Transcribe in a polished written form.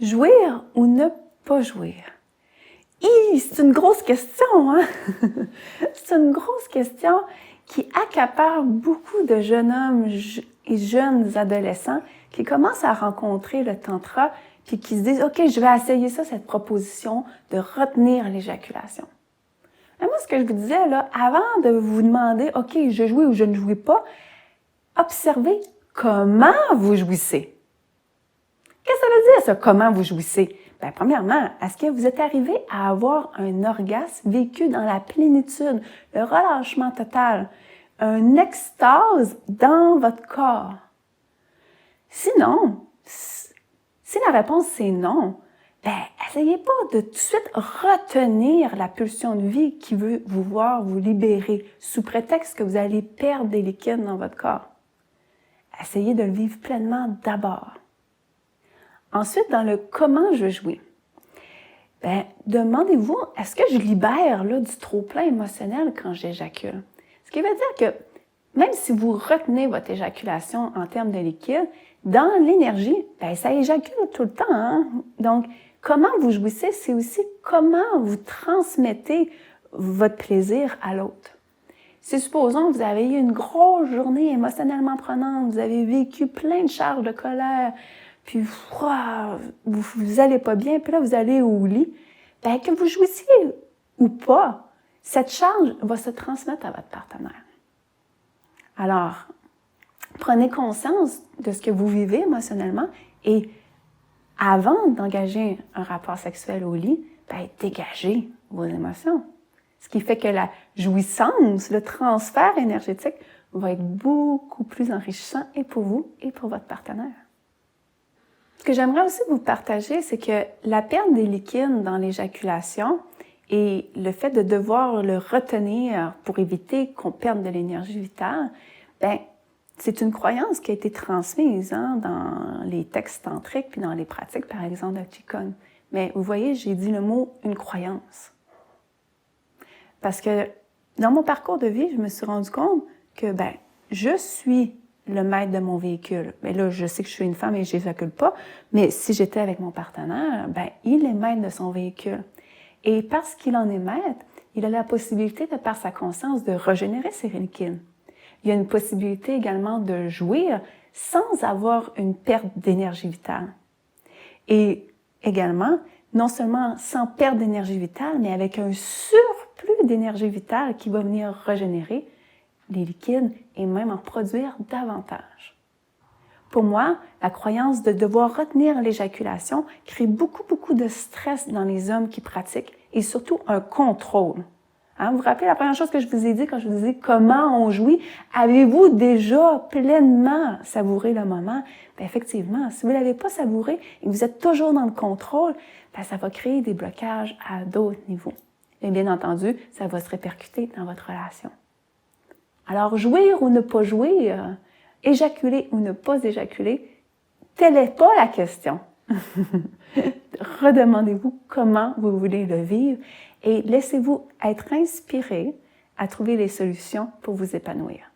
Jouir ou ne pas jouir? C'est une grosse question, hein? C'est une grosse question qui accapare beaucoup de jeunes hommes et jeunes adolescents qui commencent à rencontrer le tantra puis qui se disent « Ok, je vais essayer ça, cette proposition de retenir l'éjaculation. » Moi, ce que je vous disais, là, avant de vous demander « Ok, je jouis ou je ne jouis pas », observez comment vous jouissez. Qu'est-ce que ça veut dire, ça, comment vous jouissez? Bien, premièrement, est-ce que vous êtes arrivé à avoir un orgasme vécu dans la plénitude, le relâchement total, un extase dans votre corps? Sinon, si la réponse c'est non, bien, essayez pas de tout de suite retenir la pulsion de vie qui veut vous voir vous libérer sous prétexte que vous allez perdre des liquides dans votre corps. Essayez de le vivre pleinement d'abord. Ensuite, dans le comment je jouis, bien, demandez-vous, est-ce que je libère là, du trop-plein émotionnel quand j'éjacule? Ce qui veut dire que même si vous retenez votre éjaculation en termes de liquide, dans l'énergie, bien, ça éjacule tout le temps. Hein? Donc, comment vous jouissez, c'est aussi comment vous transmettez votre plaisir à l'autre. Si, supposons, vous avez eu une grosse journée émotionnellement prenante, vous avez vécu plein de charges de colère, puis vous allez pas bien, puis là, vous allez au lit, bien, que vous jouissiez ou pas, cette charge va se transmettre à votre partenaire. Alors, prenez conscience de ce que vous vivez émotionnellement et avant d'engager un rapport sexuel au lit, bien, dégagez vos émotions. Ce qui fait que la jouissance, le transfert énergétique va être beaucoup plus enrichissant et pour vous et pour votre partenaire. Ce que j'aimerais aussi vous partager, c'est que la perte des liquides dans l'éjaculation et le fait de devoir le retenir pour éviter qu'on perde de l'énergie vitale, bien, c'est une croyance qui a été transmise dans les textes tantriques puis dans les pratiques, par exemple, de Qigong. Mais vous voyez, j'ai dit le mot « une croyance ». Parce que dans mon parcours de vie, je me suis rendu compte que ben, je suis le maître de mon véhicule. Mais là, je sais que je suis une femme et je n'éjacule pas, mais si j'étais avec mon partenaire, ben, il est maître de son véhicule. Et parce qu'il en est maître, il a la possibilité, de par sa conscience, de régénérer ses liquides. Il y a une possibilité également de jouir sans avoir une perte d'énergie vitale. Et également, non seulement sans perte d'énergie vitale, mais avec un surplus d'énergie vitale qui va venir régénérer les liquides et même en produire davantage. Pour moi, la croyance de devoir retenir l'éjaculation crée beaucoup de stress dans les hommes qui pratiquent et surtout un contrôle. Hein, vous vous rappelez la première chose que je vous ai dit quand je vous ai dit comment on jouit? Avez-vous déjà pleinement savouré le moment? Bien, effectivement, si vous ne l'avez pas savouré et que vous êtes toujours dans le contrôle, bien, ça va créer des blocages à d'autres niveaux. Et bien entendu, ça va se répercuter dans votre relation. Alors, jouir ou ne pas jouir, éjaculer ou ne pas éjaculer, telle n'est pas la question. Redemandez-vous comment vous voulez le vivre et laissez-vous être inspiré à trouver les solutions pour vous épanouir.